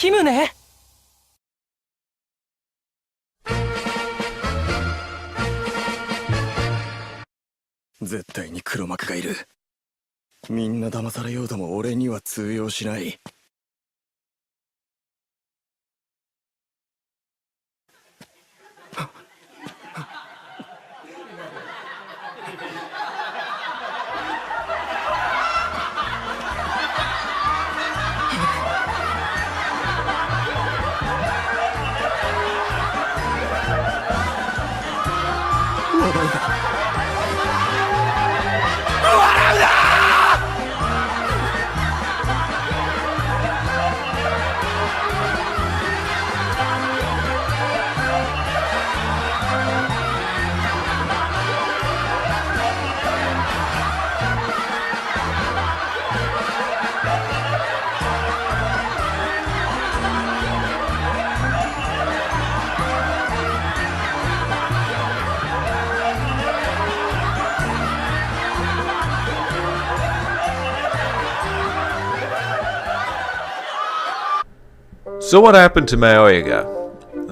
キムね。絶対に黒幕がいる。みんな騙されようとも俺には通用しない。So what happened to Mayoiga?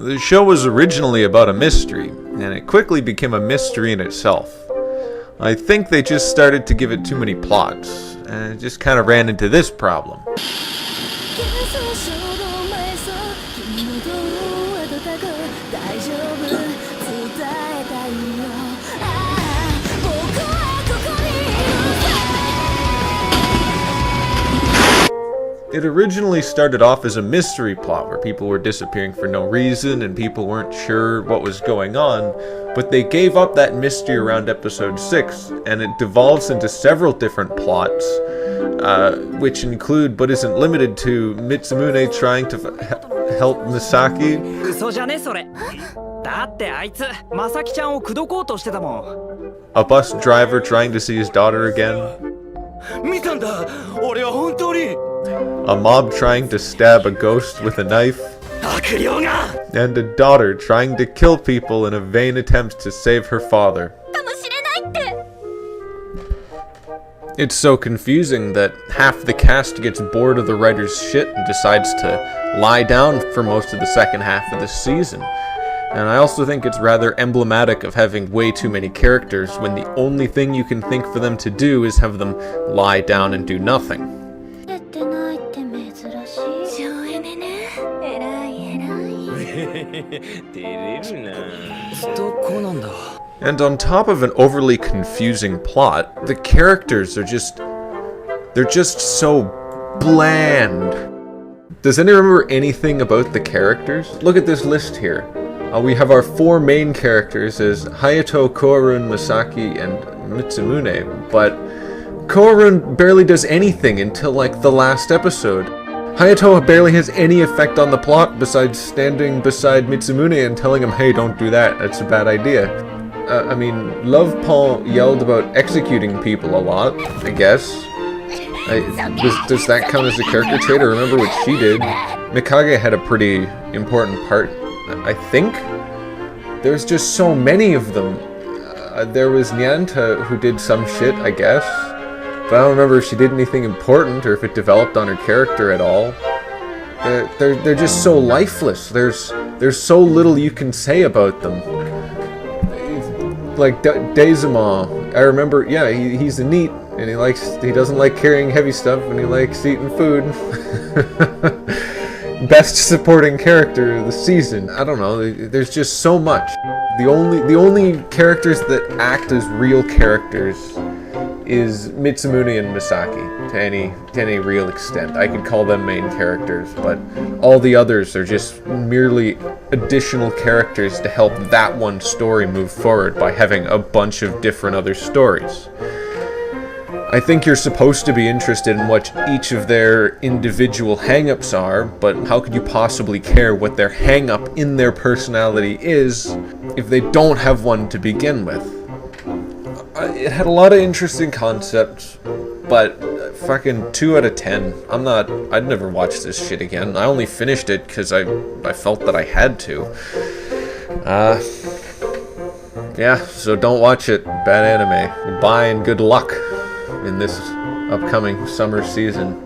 The show was originally about a mystery, and it quickly became a mystery in itself. I think they just started to give it too many plots, and it just kind of ran into this problem. It originally started off as a mystery plot where people were disappearing for no reason and people weren't sure what was going on, but they gave up that mystery around episode 6, and it devolves into several different plots, which include, but isn't limited to, Mitsumune trying to help Misaki, a bus driver trying to see his daughter again, a mob trying to stab a ghost with a knife, and a daughter trying to kill people in a vain attempt to save her father. It's so confusing that half the cast gets bored of the writer's shit and decides to lie down for most of the second half of the season. And I also think it's rather emblematic of having way too many characters when the only thing you can think for them to do is have them lie down and do nothing. And on top of an overly confusing plot, the characters are they're just so bland. Does anyone remember anything about the characters? Look at this list here. We have our 4 main characters as Hayato, Koarun, Masaki, and Mitsumune, but Koarun barely does anything until like the last episode. Hayato barely has any effect on the plot besides standing beside Mitsumune and telling him, hey, don't do that, that's a bad idea. I mean, Love Paul yelled about executing people a lot, I guess. Does that count as a character trait? I remember what she did. Mikage had a pretty important part, I think. There's just so many of them. There was Nyanta who did some shit, I guess. But I don't remember if she did anything important or if it developed on her character at all. They're just so lifeless. There's so little you can say about them. Like Dezima, I remember, yeah, he's a NEET, and he doesn't like carrying heavy stuff, and he likes eating food. Best supporting character of the season. I don't know. There's just so much. The only characters that act as real characters is Mitsumune and Misaki to any real extent. I could call them main characters, but all the others are just merely additional characters to help that one story move forward by having a bunch of different other stories. I think you're supposed to be interested in what each of their individual hang-ups are, but how could you possibly care what their hang-up in their personality is if they don't have one to begin with? It had a lot of interesting concepts, but fucking 2 out of 10. I'd never watch this shit again. I only finished it because I felt that I had to. Yeah, so don't watch it. Bad anime. Goodbye and good luck in this upcoming summer season.